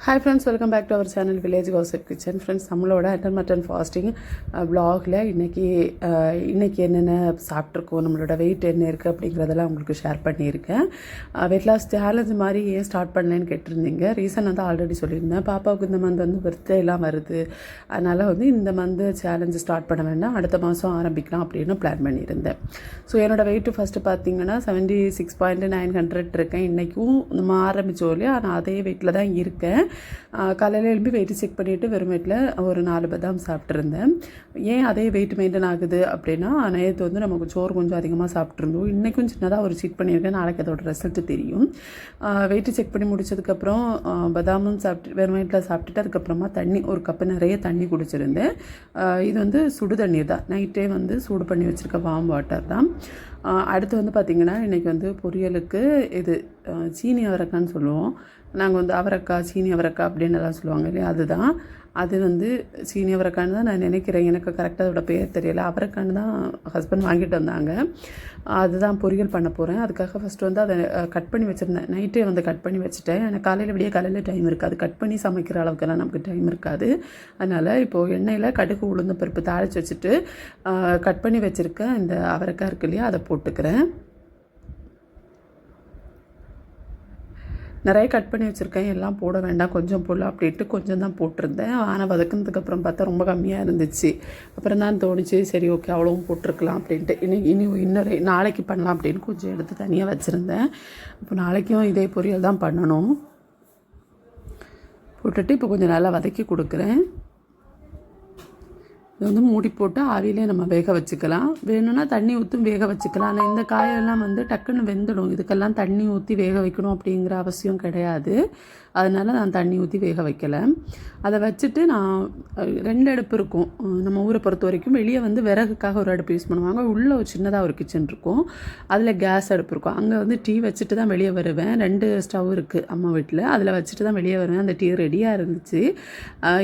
Hi friends, welcome back to our channel village gossip kitchen. Friends, நம்மளோட intermediate fasting வ்ளாகில் இன்றைக்கி என்னென்ன சாப்பிட்ருக்கோம், நம்மளோட வெயிட் என்ன இருக்குது அப்படிங்கிறதெல்லாம் உங்களுக்கு ஷேர் பண்ணியிருக்கேன். வெயிட் லாஸ் சேலஞ்ச் மாதிரி ஏன் ஸ்டார்ட் பண்ணலன்னு கேட்டிருந்தீங்க. ரீசன் வந்து ஆல்ரெடி சொல்லியிருந்தேன். பாப்பாவுக்கு இந்த மந்த் வந்து பர்த்டே எல்லாம் வருது, அதனால் வந்து இந்த மந்த் சேலஞ்சு ஸ்டார்ட் பண்ண வேண்டாம், அடுத்த மாதம் ஆரம்பிக்கலாம் அப்படின்னு பிளான் பண்ணியிருந்தேன். ஸோ என்னோடய வெயிட்டு ஃபஸ்ட்டு பார்த்தீங்கன்னா 76.900 இருக்கேன். இன்றைக்கும் நம்ம ஆரம்பித்தோம் இல்லையா, நான் அதே வெயிட்டில் தான் இருக்கேன். காலையில் எழுப்பி வெயிட்டு செக் பண்ணிவிட்டு வெறும் வெயிட்டில் ஒரு 4 பதாம் சாப்பிட்ருந்தேன். ஏன் அதே வெயிட் மெயின்டைன் ஆகுது அப்படின்னா, நேற்று வந்து நமக்கு சோறு கொஞ்சம் அதிகமாக சாப்பிட்ருந்தோம். இன்றைக்கும் சின்னதாக ஒரு செக் பண்ணியிருக்கேன், நாளைக்கு அதோட ரிசல்ட்டு தெரியும். வெயிட்டு செக் பண்ணி முடிச்சதுக்கப்புறம் பதாமும் சாப்பிட்டு வெறும் வெயிட்டில் சாப்பிட்டுட்டு அதுக்கப்புறமா தண்ணி ஒரு கப்பு நிறைய தண்ணி குடிச்சிருந்தேன். இது வந்து சுடு தண்ணீர் தான், நைட்டே வந்து சூடு பண்ணி வச்சுருக்க வார்ம் வாட்டர் தான். அடுத்து வந்து பார்த்திங்கன்னா இன்றைக்கி வந்து பொரியலுக்கு இது சீனி அவரைக்கான்னு சொல்லுவோம். நாங்கள் வந்து அவரைக்காய் சீனி அவரைக்காய் அப்படின்னு எல்லாம் சொல்லுவாங்க இல்லையா, அதுதான். அது வந்து சீனி அவரைக்கான்னு தான் நான் நினைக்கிறேன், எனக்கு கரெக்டாக அதோட பேர் தெரியலை. அவரைக்கான்னு தான் ஹஸ்பண்ட் வாங்கிட்டு வந்தாங்க, அதுதான் பொரியல் பண்ண போகிறேன். அதுக்காக ஃபஸ்ட்டு வந்து அதை கட் பண்ணி வச்சுருந்தேன். நைட்டே வந்து கட் பண்ணி வச்சுட்டேன். எனக்கு காலையில் டைம் இருக்காது, கட் பண்ணி சமைக்கிற அளவுக்கெல்லாம் நமக்கு டைம் இருக்காது. அதனால் இப்போது எண்ணெயில் கடுகு உளுந்து பருப்பு தாளித்து வச்சுட்டு கட் பண்ணி வச்சுருக்க இந்த அவரைக்காய் இருக்கு இல்லையா, அதை போட்டுக்கிறேன். நிறைய கட் பண்ணி வச்சுருக்கேன், எல்லாம் போட வேண்டாம், கொஞ்சம் போடலாம் அப்படின்ட்டு கொஞ்சம் தான் போட்டிருந்தேன். ஆனால் வதக்கினதுக்கப்புறம் பார்த்தா ரொம்ப கம்மியாக இருந்துச்சு. அப்புறம் தான் தோணுச்சு, சரி ஓகே அவ்வளவும் போட்டிருக்கலாம் அப்படின்ட்டு. இன்னொரு நாளைக்கு பண்ணலாம் அப்படின்னு கொஞ்சம் எடுத்து தனியாக வச்சுருந்தேன். இப்போ நாளைக்கும் இதே பொரியல் தான் பண்ணணும். போட்டுட்டு இப்போ கொஞ்சம் நல்லா வதக்கி கொடுக்குறேன். இது வந்து மூடி போட்டு ஆவிலே நம்ம வேக வச்சுக்கலாம். வேணும்னா தண்ணி ஊற்றும் வேக வச்சுக்கலாம். ஆனால் இந்த காயெல்லாம் வந்து டக்குன்னு வெந்துடும், இதுக்கெல்லாம் தண்ணி ஊற்றி வேக வைக்கணும் அப்படிங்கிற அவசியம் கிடையாது. அதனால் நான் தண்ணி ஊற்றி வேக வைக்கலை. அதை வச்சுட்டு நான் 2 அடுப்பு இருக்கும் நம்ம ஊரை பொறுத்த வரைக்கும். வெளியே வந்து விறகுக்காக ஒரு அடுப்பு யூஸ் பண்ணுவாங்க, உள்ளே ஒரு சின்னதாக ஒரு கிச்சன் இருக்கும், அதில் கேஸ் அடுப்பு இருக்கும். அங்கே வந்து டீ வச்சுட்டு தான் வெளியே வருவேன். 2 ஸ்டவ் இருக்குது அம்மா வீட்டில், அதில் வச்சுட்டு தான் வெளியே வருவேன். அந்த டீ ரெடியாக இருந்துச்சு.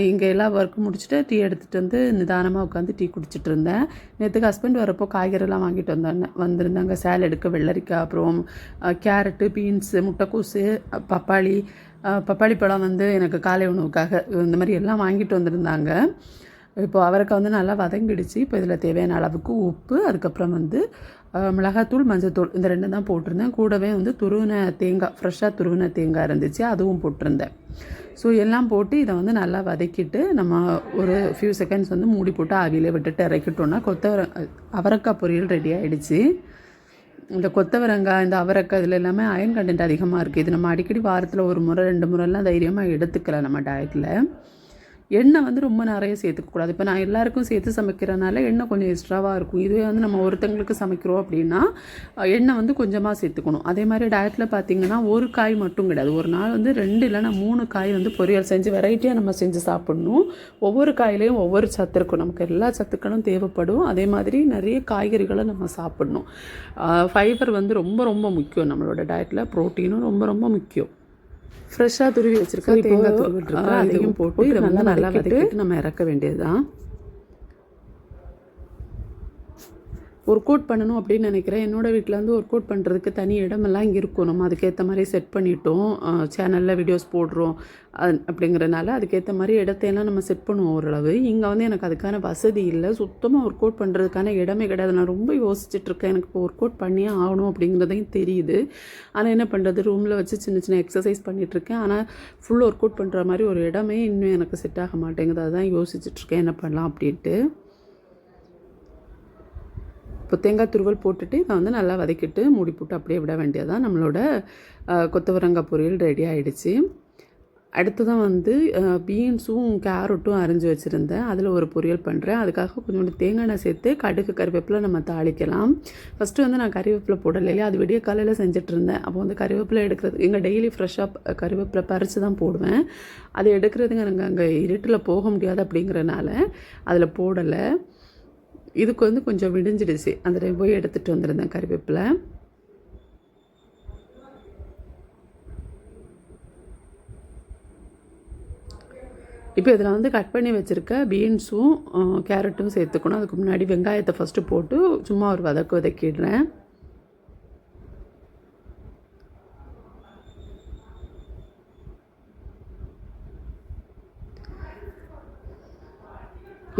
இங்கே எல்லா ஒர்க்கும் முடிச்சுட்டு டீ எடுத்துகிட்டு வந்து நிதானமாக உட்காந்து டீ குடிச்சிட்டு இருந்தேன். நேற்றுக்கு ஹஸ்பண்ட் வரப்போ காய்கறிலாம் வாங்கிட்டு வந்திருந்தாங்க. சேலடுக்கு வெள்ளரிக்காய், அப்புறம் கேரட்டு, பீன்ஸு, முட்டைக்கோசு, பப்பாளி பழம் வந்து எனக்கு காலை உணவுக்காக இந்த மாதிரி எல்லாம் வாங்கிட்டு வந்திருந்தாங்க. இப்போ அவரைக்காய் வந்து நல்லா வதங்கிடுச்சு. இப்போ இதில் தேவையான அளவுக்கு உப்பு, அதுக்கப்புறம் வந்து மிளகாத்தூள், மஞ்சத்தூள், இந்த 2 தான் போட்டிருந்தேன். கூடவே வந்து ஃப்ரெஷ்ஷாக துருவின தேங்காய் இருந்துச்சு, அதுவும் போட்டிருந்தேன். ஸோ எல்லாம் போட்டு இதை வந்து நல்லா வதக்கிட்டு நம்ம ஒரு ஃபியூ செகண்ட்ஸ் வந்து மூடி போட்டு ஆவியிலே விட்டுட்டு இறக்கிட்டோன்னா அவரைக்காய் பொரியல் ரெடி ஆகிடுச்சு. இந்த கொத்தவரங்காய், இந்த அவரைக்காய் இதில் எல்லாமே அயன் கண்டென்ட் அதிகமாக இருக்குது. இது நம்ம அடிக்கடி வாரத்தில் 1 முறை 2 முறைலாம் தைரியமாக எடுத்துக்கலாம் நம்ம டயட்டில். எண்ணெய் வந்து ரொம்ப நிறைய சேர்த்துக்கக்கூடாது. இப்போ நான் எல்லாருக்கும் சேர்த்து சமைக்கிறனால எண்ணெய் கொஞ்சம் எக்ஸ்ட்ராவாக இருக்கும். இதுவே வந்து நம்ம ஒருத்தங்களுக்கு சமைக்கிறோம் அப்படின்னா எண்ணெய் வந்து கொஞ்சமாக சேர்த்துக்கணும். அதே மாதிரி டயட்டில் பார்த்திங்கன்னா ஒரு காய் மட்டும் கிடையாது, ஒரு நாள் வந்து 2 இல்லைனா 3 காய் வந்து பொரியல் செஞ்சு வெரைட்டியாக நம்ம செஞ்சு சாப்பிட்ணும். ஒவ்வொரு காயிலையும் ஒவ்வொரு சத்து இருக்கும், நமக்கு எல்லா சத்துக்களும் தேவைப்படும். அதே மாதிரி நிறைய காய்கறிகளை நம்ம சாப்பிட்ணும். ஃபைபர் வந்து ரொம்ப ரொம்ப முக்கியம் நம்மளோட டயட்டில். ப்ரோட்டீனும் ரொம்ப ரொம்ப முக்கியம். ஃப்ரெஷ்ஷாக துருவி வச்சுருக்க தேங்காய் துருவிட்டு அதையும் போட்டு இதை வந்து நல்லா வதக்கிட்டு நம்ம இறக்க வேண்டியது தான். ஒர்க் அவுட் பண்ணணும் அப்படின்னு நினைக்கிறேன். என்னோடய வீட்டில் வந்து ஒர்க் அவுட் பண்ணுறதுக்கு தனி இடமெல்லாம் இங்கே இருக்கும். நம்ம அதுக்கேற்ற மாதிரி செட் பண்ணிட்டோம், சேனலில் வீடியோஸ் போடுறோம் அப்படிங்கிறனால அதுக்கேற்ற மாதிரி இடத்தையெல்லாம் நம்ம செட் பண்ணுவோம் ஓரளவு. இங்கே வந்து எனக்கு அதுக்கான வசதி இல்லை, சுத்தமாக ஒர்க் அவுட் பண்ணுறதுக்கான இடமே கிடையாது. நான் ரொம்ப யோசிச்சுட்ருக்கேன், எனக்கு இப்போ ஒர்க் அவுட் பண்ணியே ஆகணும் அப்படிங்கிறதையும் தெரியுது. ஆனால் என்ன பண்ணுறது, ரூமில் வச்சு சின்ன சின்ன எக்ஸசைஸ் பண்ணிகிட்ருக்கேன். ஆனால் ஃபுல் ஒர்க் அவுட் பண்ணுற மாதிரி ஒரு இடமே இன்னும் எனக்கு செட் ஆக மாட்டேங்குது. அதுதான் யோசிச்சுட்ருக்கேன் என்ன பண்ணலாம் அப்படின்ட்டு. இப்போ தேங்காய் துருவல் போட்டுட்டு இதை வந்து நல்லா வதக்கிட்டு மூடி போட்டு அப்படியே விட வேண்டியதான். நம்மளோட கொத்தவரங்காய் பொரியல் ரெடி ஆகிடுச்சு. அடுத்ததான் வந்து பீன்ஸும் கேரட்டும் அரிஞ்சு வச்சுருந்தேன், அதில் ஒரு பொரியல் பண்ணுறேன். அதுக்காக கொஞ்சோண்டு தேங்காய் எண்ணெய் சேர்த்து கருவேப்பிலை நம்ம தாளிக்கலாம். ஃபஸ்ட்டு வந்து நான் கறிவேப்பிலை போடலையே, அது விடிய காலையில் செஞ்சிட்ருந்தேன். அப்போ வந்து கறிவேப்பிலை எடுக்கிறது இங்கே டெய்லி ஃப்ரெஷ்ஷாக கறிவேப்பிலை பறித்து தான் போடுவேன். அது எடுக்கிறதுங்க எனக்கு அங்கே இருட்டில் போக முடியாது அப்படிங்கிறனால அதில் போடலை. இதுக்கு வந்து கொஞ்சம் விடிஞ்சிடுச்சு, அந்த டைம் போய் எடுத்துகிட்டு வந்திருந்தேன் கறிவேப்பிலை. இப்போ இதில் வந்து கட் பண்ணி வச்சுருக்க பீன்ஸும் கேரட்டும் சேர்த்துக்கணும். அதுக்கு முன்னாடி வெங்காயத்தை ஃபஸ்ட்டு போட்டு சும்மா ஒரு வதக்கிடுறேன்.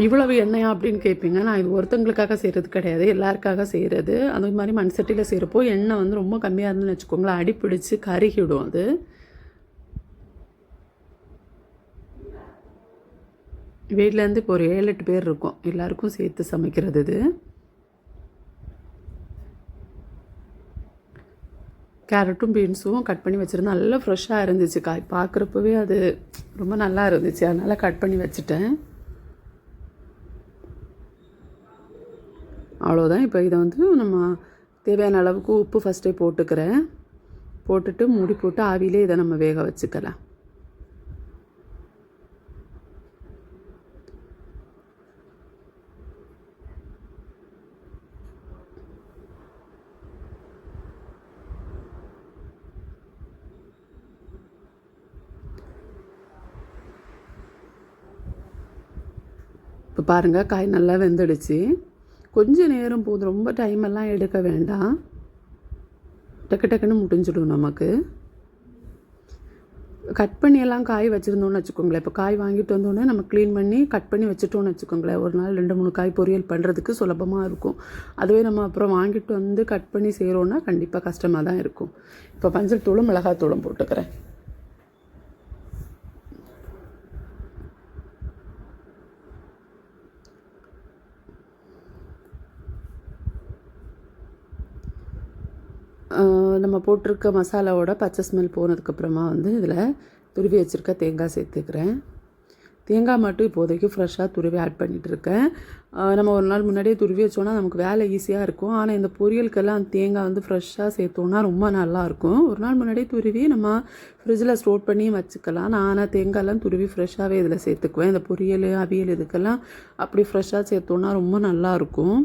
இவ்வளவு எண்ணெயா அப்படின்னு கேட்பீங்க. நான் இது ஒருத்தவங்களுக்காக செய்கிறது கிடையாது, எல்லாருக்காக செய்கிறது. அது மாதிரி மண் சட்டியில் செய்கிறப்போ எண்ணெய் வந்து ரொம்ப கம்மியாக இருந்துன்னு வச்சுக்கோங்களேன், அடிப்பிடிச்சு கருகிடும் அது. வீட்டிலேருந்து இப்போ ஒரு 7-8 பேர் இருக்கும், எல்லாருக்கும் சேர்த்து சமைக்கிறது இது. கேரட்டும் பீன்ஸும் கட் பண்ணி வச்சுருந்தேன், நல்லா ஃப்ரெஷ்ஷாக இருந்துச்சு காய், பார்க்குறப்பவே அது ரொம்ப நல்லா இருந்துச்சு, அதனால் கட் பண்ணி வச்சுட்டேன். அவ்வளோதான். இப்போ இதை வந்து நம்ம தேவையான அளவுக்கு உப்பு ஃபஸ்ட்டே போட்டுக்கிறேன், போட்டுட்டு மூடி போட்டு ஆவிலே இதை நம்ம வேக வச்சுக்கலாம். இப்போ பாருங்கள், காய் நல்லா வெந்துடுச்சு. கொஞ்சம் நேரம் போதும், ரொம்ப டைமெல்லாம் எடுக்க வேண்டாம், டக்கு டக்குன்னு முடிஞ்சிடும் நமக்கு. கட் பண்ணியெல்லாம் காய் வச்சுருந்தோன்னு வச்சுக்கோங்களேன், இப்போ காய் வாங்கிட்டு வந்தோடனே நம்ம க்ளீன் பண்ணி கட் பண்ணி வச்சுட்டோன்னு வச்சுக்கோங்களேன், ஒரு நாள் 2-3 காய் பொரியல் பண்ணுறதுக்கு சுலபமாக இருக்கும். அதுவே நம்ம அப்புறம் வாங்கிட்டு வந்து கட் பண்ணி செய்கிறோன்னா கண்டிப்பாக கஷ்டமாக தான் இருக்கும். இப்போ மஞ்சள் தூளும் மிளகாத்தூளும் போட்டுக்கிறேன். நம்ம போட்டிருக்க மசாலாவோட பச்சை ஸ்மெல் போனதுக்கப்புறமா வந்து இதில் துருவி வச்சுருக்க தேங்காய் சேர்த்துக்கிறேன். தேங்காய் மட்டும் இப்போதைக்கு ஃப்ரெஷ்ஷாக துருவி ஆட் பண்ணிகிட்ருக்கேன். நம்ம ஒரு நாள் முன்னாடியே துருவி வச்சோன்னா நமக்கு வேலை ஈஸியாக இருக்கும். ஆனால் இந்த பொரியலுக்கெல்லாம் தேங்காய் வந்து ஃப்ரெஷ்ஷாக சேர்த்தோன்னா ரொம்ப நல்லாயிருக்கும். ஒரு நாள் முன்னாடியே துருவி நம்ம ஃப்ரிட்ஜில் ஸ்டோர் பண்ணி வச்சுக்கலாம். நான் தேங்காயெல்லாம் துருவி ஃப்ரெஷ்ஷாகவே இதில் சேர்த்துக்குவேன். இந்த பொரியல், அவியல் இதுக்கெல்லாம் அப்படி ஃப்ரெஷ்ஷாக சேர்த்தோன்னா ரொம்ப நல்லாயிருக்கும்.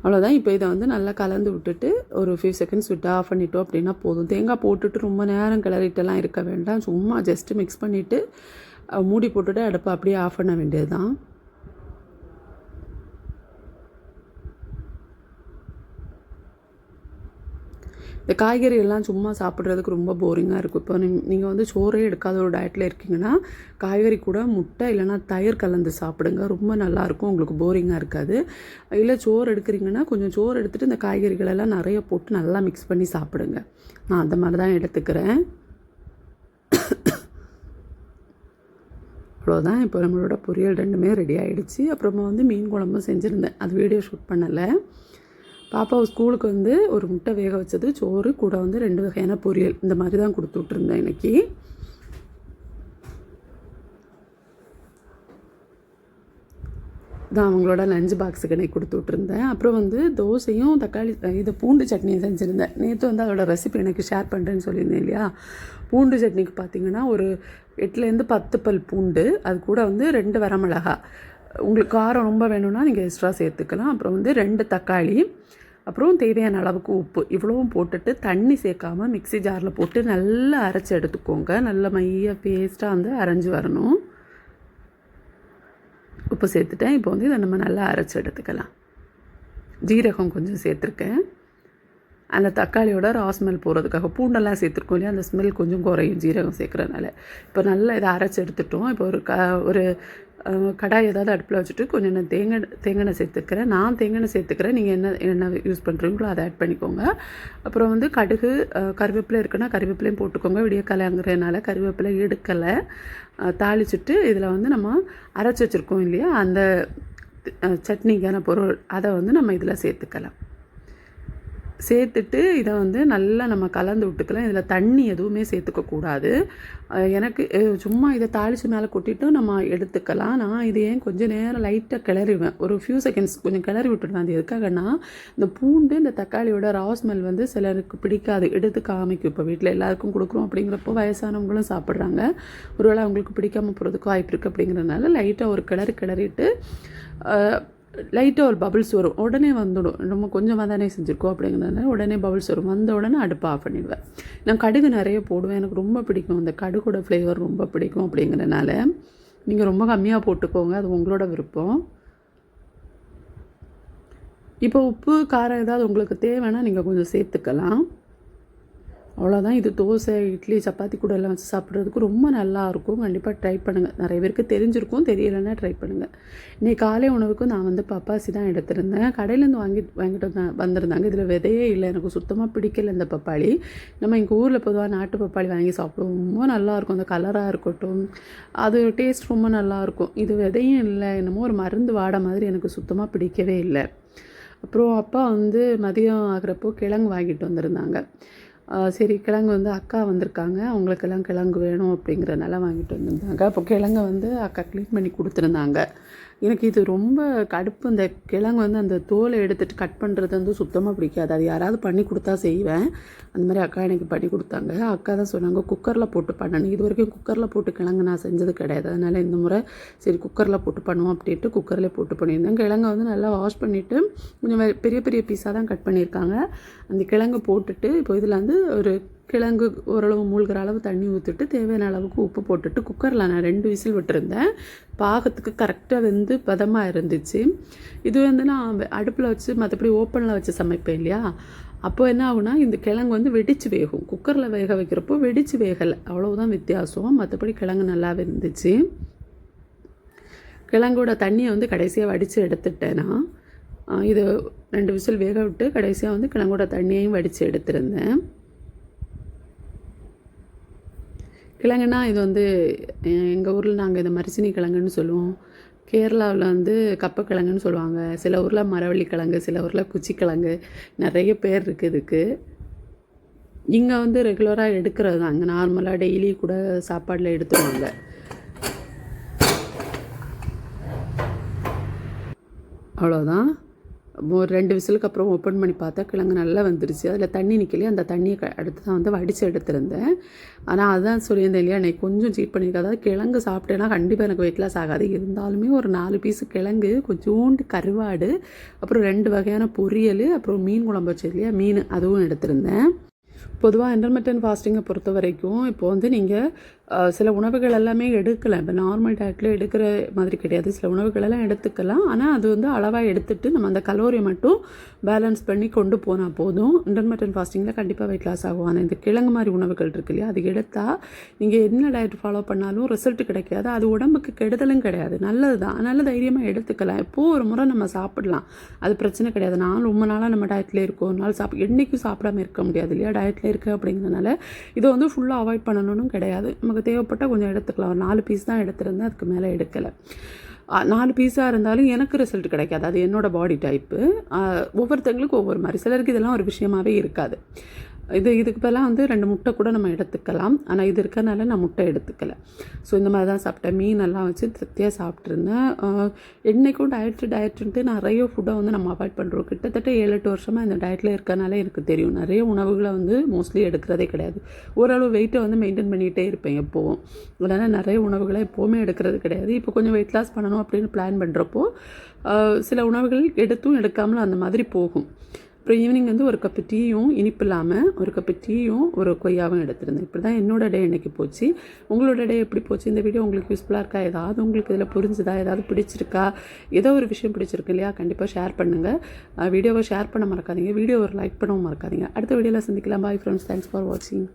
அவ்வளோதான். இப்போ இதை வந்து நல்லா கலந்து விட்டுட்டு ஒரு ஃபியூ செகண்ட்ஸ் விட்டு ஆஃப் பண்ணிட்டோம் அப்படின்னா போதும். தேங்காய் போட்டுட்டு ரொம்ப நேரம் கிளறிட்டெல்லாம் இருக்க வேண்டாம், சும்மா ஜஸ்ட்டு மிக்ஸ் பண்ணிவிட்டு மூடி போட்டுட்டு அடுப்பை அப்படியே ஆஃப் பண்ண வேண்டியது தான். இந்த காய்கறி எல்லாம் சும்மா சாப்பிட்றதுக்கு ரொம்ப போரிங்காக இருக்கும். இப்போ நீங்கள் வந்து சோறே எடுக்காத ஒரு டயட்டில் இருக்கீங்கன்னா காய்கறி கூட முட்டை இல்லைனா தயிர் கலந்து சாப்பிடுங்க, ரொம்ப நல்லாயிருக்கும், உங்களுக்கு போரிங்காக இருக்காது. இல்லை சோறு எடுக்கிறீங்கன்னா கொஞ்சம் சோறு எடுத்துகிட்டு இந்த காய்கறிகளெல்லாம் நிறைய போட்டு நல்லா மிக்ஸ் பண்ணி சாப்பிடுங்க. நான் அந்த மாதிரி தான் எடுத்துக்கிறேன். அவ்வளோதான். இப்போ நம்மளோட பொரியல் ரெண்டுமே ரெடி ஆகிடுச்சு. அப்புறமா வந்து மீன் குழம்பும் செஞ்சுருந்தேன், அது வீடியோ ஷூட் பண்ணலை. பாப்பா ஸ்கூலுக்கு வந்து ஒரு முட்டை வேக வச்சது, சோறு கூட வந்து 2 வகையான பொரியல், இந்த மாதிரி தான் கொடுத்து விட்ருந்தேன் இன்றைக்கி. தான் அவங்களோட லஞ்ச் பாக்ஸுக்கு இன்றைக்கி கொடுத்து விட்ருந்தேன். அப்புறம் வந்து தோசையும் தக்காளி இது பூண்டு சட்னியும் செஞ்சுருந்தேன். நேற்று வந்து அதோடய ரெசிபி எனக்கு ஷேர் பண்ணுறேன்னு சொல்லியிருந்தேன் இல்லையா. பூண்டு சட்னிக்கு பார்த்திங்கன்னா ஒரு 8லேருந்து 10 பல் பூண்டு, அது கூட வந்து 2 வரமிளகா, உங்களுக்கு காரம் ரொம்ப வேணும்னா நீங்கள் எக்ஸ்ட்ரா சேர்த்துக்கலாம். அப்புறம் வந்து 2 தக்காளி, அப்புறம் தேவையான அளவுக்கு உப்பு, இவ்வளவும் போட்டுட்டு தண்ணி சேர்க்காமல் மிக்ஸி ஜாரில் போட்டு நல்லா அரைச்சி எடுத்துக்கோங்க. நல்ல மைய பேஸ்ட்டாக வந்து அரைஞ்சி வரணும். உப்பு சேர்த்துட்டேன். இப்போ வந்து இதை நம்ம நல்லா அரைச்சி எடுத்துக்கலாம். ஜீரகம் கொஞ்சம் சேர்த்துருக்கேன், அந்த தக்காளியோட ரா ஸ்மெல் போகிறதுக்காக. பூண்டெல்லாம் சேர்த்துருக்கோம் இல்லையா, அந்த ஸ்மெல் கொஞ்சம் குறையும் ஜீரகம் சேர்க்குறதுனால. இப்போ நல்லா இதை அரைச்சி எடுத்துட்டோம். இப்போ ஒரு கடாய் ஏதாவது அடுப்பில் வச்சுட்டு கொஞ்சம் நான் தேங்காய் சேர்த்துக்கிறேன். நான் தேங்காய் சேர்த்துக்கிறேன், நீங்கள் என்ன யூஸ் பண்ணுறீங்களோ அதை ஆட் பண்ணிக்கோங்க. அப்புறம் வந்து கடுகு, கருவேப்பிலை இருக்குன்னா கருவேப்பிலையும் போட்டுக்கோங்க. விடியக்காலைங்கிறதுனால கருவேப்பிலை எடுக்கலை. தாளிச்சுட்டு இதில் வந்து நம்ம அரைச்சி வச்சுருக்கோம் இல்லையா, அந்த சட்னிக்கான பொருள் அதை வந்து நம்ம இதில் சேர்த்துக்கலாம். சேர்த்துட்டு இதை வந்து நல்லா நம்ம கலந்து விட்டுக்கலாம். இதில் தண்ணி எதுவுமே சேர்த்துக்கக்கூடாது. எனக்கு சும்மா இதை தாளித்து மேலே கொட்டிட்டு நம்ம எடுத்துக்கலாம். நான் இது ஏன் கொஞ்சம் நேரம் லைட்டாக கிளறிவேன், ஒரு ஃபியூ செகண்ட்ஸ் கொஞ்சம் கிளறி விட்டுடுவேன். அது எதுக்காகனா இந்த பூண்டு இந்த தக்காளியோட ரா ஸ்மெல் வந்து சிலருக்கு பிடிக்காது, எடுத்து காமிக்கும். இப்போ வீட்டில் எல்லாருக்கும் கொடுக்குறோம் அப்படிங்கிறப்போ வயசானவங்களும் சாப்பிட்றாங்க, ஒருவேளை அவங்களுக்கு பிடிக்காமல் போகிறதுக்கு வாய்ப்பு இருக்குது. அப்படிங்கிறதுனால லைட்டாக ஒரு கிளறிட்டு லைட்டாக ஒரு பபிள்ஸ் வரும், உடனே வந்துடும். நம்ம கொஞ்சமாக தானே செஞ்சுருக்கோம் அப்படிங்கிறதுனால உடனே பபிள்ஸ் வரும், வந்த உடனே அடுப்பை ஆஃப் பண்ணிடுவேன். நான் கடுகு நிறைய போடுவேன், எனக்கு ரொம்ப பிடிக்கும், அந்த கடுகோட ஃப்ளேவர் ரொம்ப பிடிக்கும். அப்படிங்கிறதுனால நீங்கள் ரொம்ப கம்மியாக போட்டுக்கோங்க, அது உங்களோட விருப்பம். இப்போ உப்பு காரம் ஏதாவது உங்களுக்கு தேவைன்னா நீங்கள் கொஞ்சம் சேர்த்துக்கலாம். அவ்வளோதான். இது தோசை, இட்லி, சப்பாத்தி கூட எல்லாம் வச்சு சாப்பிட்றதுக்கு ரொம்ப நல்லாயிருக்கும். கண்டிப்பாக ட்ரை பண்ணுங்கள். நிறைய பேருக்கு தெரிஞ்சிருக்கும், தெரியலைன்னா ட்ரை பண்ணுங்கள். இன்றைக்கி காலை உணவுக்கும் நான் வந்து பப்பாசி தான் எடுத்திருந்தேன். கடையிலேருந்து வாங்கிட்டு வந்திருந்தாங்க. இதில் விதையே இல்லை. எனக்கு சுத்தமாக பிடிக்கல இந்த பப்பாளி. நம்ம எங்கள் ஊரில் பொதுவாக நாட்டு பப்பாளி வாங்கி சாப்பிடுவோம். ரொம்ப நல்லாயிருக்கும். அந்த கலராக இருக்கட்டும், அது டேஸ்ட் ரொம்ப நல்லாயிருக்கும். இது விதையும் இல்லை, என்னமோ ஒரு மருந்து வாடை மாதிரி எனக்கு சுத்தமாக பிடிக்கவே இல்லை. அப்புறம் அப்பா வந்து மதியம் ஆகிறப்போ கிழங்கு வாங்கிட்டு வந்திருந்தாங்க. சரி, கிழங்கு வந்து அக்கா வந்திருக்காங்க, அவங்களுக்கெல்லாம் கிழங்கு வேணும் அப்படிங்கிறனால வாங்கிட்டு வந்திருந்தாங்க. அப்போ கிழங்கை வந்து அக்கா க்ளீன் பண்ணி கொடுத்துருந்தாங்க. எனக்கு இது ரொம்ப கடுப்பு. இந்த கிழங்கு வந்து அந்த தோலை எடுத்துகிட்டு கட் பண்ணுறது வந்து சுத்தமாக பிடிக்காது. அது யாராவது பண்ணி கொடுத்தா செய்வேன். அந்த மாதிரி அக்கா எனக்கு பண்ணி கொடுத்தாங்க. அக்கா தான் சொன்னாங்க குக்கரில் போட்டு பண்ணணும். இது வரைக்கும் குக்கரில் போட்டு கிழங்கு நான் செஞ்சது கிடையாது. அதனால் இந்த முறை சரி குக்கரில் போட்டு பண்ணுவோம் அப்படின்ட்டு குக்கரில் போட்டு பண்ணியிருந்தேன். கிழங்கை வந்து நல்லா வாஷ் பண்ணிவிட்டு கொஞ்சம் பெரிய பெரிய பீஸாக தான் கட் பண்ணியிருக்காங்க. அந்த கிழங்கு போட்டுட்டு இப்போ இதில் வந்து ஒரு கிழங்கு ஓரளவு மூழ்கிற அளவு தண்ணி ஊற்றிட்டு தேவையான அளவுக்கு உப்பு போட்டுட்டு குக்கரில் நான் 2 விசில் விட்டுருந்தேன். பாகத்துக்கு கரெக்டாக வந்து பதமாக இருந்துச்சு. இது வந்து நான் அடுப்பில் வச்சு மற்றபடி ஓப்பனில் வச்சு சமைப்பேன் இல்லையா, அப்போ என்ன ஆகுனா இந்த கிழங்கு வந்து வெடித்து வேகும். குக்கரில் வேக வைக்கிறப்போ வெடித்து வேகலை, அவ்வளவுதான் வித்தியாசம். மற்றபடி கிழங்கு நல்லாவே இருந்துச்சு. கிழங்கோட தண்ணியை வந்து கடைசியாக வடித்து எடுத்துட்டேன்னா, இது 2 விசில் வேக விட்டு கடைசியாக வந்து கிழங்கோட தண்ணியையும் வடித்து எடுத்திருந்தேன். கிழங்குனா இது வந்து எங்கள் ஊரில் நாங்கள் இதை மரிசினி கிழங்குன்னு சொல்லுவோம். கேரளாவில் வந்து கப்பக்கிழங்குன்னு சொல்லுவாங்க. சில ஊரில் மரவள்ளி கிழங்கு, சில ஊரில் குச்சிக்கிழங்கு, நிறைய பேர் இருக்குது இதுக்கு. இங்கே வந்து ரெகுலராக எடுக்கிறது தான். இங்கே நார்மலாக டெய்லி கூட சாப்பாடில் எடுத்துருவாங்க. அவ்வளோதான். ஒரு 2 விசிலுக்கு அப்புறம் ஓப்பன் பண்ணி பார்த்தா கிழங்கு நல்லா வந்துருச்சு. அதில் தண்ணி நிற்கலையே, அந்த தண்ணியை அடுத்து தான் வந்து வடித்து எடுத்திருந்தேன். ஆனால் அதுதான் சொல்லியிருந்தேன் இல்லையா, எனக்கு கொஞ்சம் சீட் பண்ணியிருக்கேன். அதாவது கிழங்கு சாப்பிட்டேன்னா கண்டிப்பாக எனக்கு வெயிட் லாஸ் ஆகாது. இருந்தாலுமே ஒரு 4 பீஸு கிழங்கு, கொஞ்சோண்டு கருவாடு, அப்புறம் 2 வகையான பொரியல், அப்புறம் மீன் குழம்பு வச்சு இல்லையா, மீன் அதுவும் எடுத்திருந்தேன். பொதுவாக இன்டர்மிட்டன்ட் ஃபாஸ்டிங்கை பொறுத்த வரைக்கும் இப்போ வந்து நீங்கள் சில உணவுகள் எல்லாமே எடுக்கலாம். இப்போ நார்மல் டயட்டில் எடுக்கிற மாதிரி கிடையாது. சில உணவுகளெல்லாம் எடுத்துக்கலாம். ஆனால் அது வந்து அளவாக எடுத்துகிட்டு நம்ம அந்த கலோரியை மட்டும் பேலன்ஸ் பண்ணி கொண்டு போனால் போதும். இன்டர்மிட்டன்ட் ஃபாஸ்டிங்கில் கண்டிப்பாக வெயிட் லாஸ் ஆகும். ஆனால் இந்த கிழங்கு மாதிரி உணவுகள் இருக்கு இல்லையா, அது எடுத்தால் நீங்கள் என்ன டயட் ஃபாலோ பண்ணாலும் ரிசல்ட் கிடைக்காது. அது உடம்புக்கு கெடுதலும் கிடையாது, நல்லது தான். அதனால் தைரியமாக எடுத்துக்கலாம். எப்போது ஒரு முறை நம்ம சாப்பிடலாம், அது பிரச்சனை கிடையாது. ரொம்ப நாளாக நம்ம டயட்டில் இருக்கோம், ஒரு நாள் என்றைக்கும் சாப்பிடாமல் இருக்க முடியாது இல்லையா, டயட்டில் இருக்குது அப்படிங்கிறதுனால இதை வந்து ஃபுல்லாக அவாய்ட் பண்ணணும்னு கிடையாது. நமக்கு தேவைப்பட்டால் கொஞ்சம் எடுத்துக்கலாம். ஒரு 4 பீஸ் தான் எடுத்திருந்தேன், அதுக்கு மேலே எடுக்கலை. 4 பீஸாக இருந்தாலும் எனக்கு ரிசல்ட் கிடைக்காது. அது என்னோடய பாடி டைப்பு. ஒவ்வொருத்தங்களுக்கும் ஒவ்வொரு மாதிரி. சிலருக்கு இதெல்லாம் ஒரு விஷயமாகவே இருக்காது. இதுக்கு பதிலாக வந்து 2 முட்டை கூட நம்ம எடுத்துக்கலாம். ஆனால் இது இருக்கனால நான் முட்டை எடுத்துக்கலை. ஸோ இந்த மாதிரி தான் சாப்பிட்டேன். மீனெல்லாம் வச்சு திருப்தியாக சாப்பிட்ருந்தேன். என்றைக்கும் டயட்டுன்ட்டு நிறைய ஃபுட்டை வந்து நம்ம அவாய்ட் பண்ணுறோம். கிட்டத்தட்ட 7-8 வருஷமாக இந்த டயட்டில் இருக்கனால எனக்கு தெரியும். நிறைய உணவுகளை வந்து மோஸ்ட்லி எடுக்கிறதே கிடையாது. ஓரளவு வெயிட்டை வந்து மெயின்டைன் பண்ணிகிட்டே இருப்பேன் எப்போவும். அதனால் நிறைய உணவுகளை எப்போவுமே எடுக்கிறது கிடையாது. இப்போ கொஞ்சம் வெயிட் லாஸ் பண்ணணும் அப்படின்னு பிளான் பண்ணுறப்போ சில உணவுகள் எடுத்தும் எடுக்காமலும் அந்த மாதிரி போகும். அப்புறம் ஈவினிங் வந்து ஒரு கப்பு டீயும், இனிப்பு இல்லாமல் ஒரு கப்பு டீயும் ஒரு கொய்யாவும் எடுத்திருந்தேன். இப்படி தான் என்னோடய டே இன்றைக்கி போச்சு. உங்களோட டே எப்படி போச்சு? இந்த வீடியோ உங்களுக்கு யூஸ்ஃபுல்லாக இருக்கா? ஏதாவது உங்களுக்கு இதில் புரிஞ்சுதா? ஏதாவது பிடிச்சிருக்கா? ஏதோ ஒரு விஷயம் பிடிச்சிருக்கு இல்லையா, கண்டிப்பாக ஷேர் பண்ணுங்கள். வீடியோவை ஷேர் பண்ண மறக்காதீங்க. வீடியோ ஒரு லைக் பண்ணவும் மறக்காதீங்க. அடுத்த வீடியோவில் சந்திக்கலாம். பாய் ஃப்ரெண்ட்ஸ், தேங்க்ஸ் ஃபார் வாட்சிங்.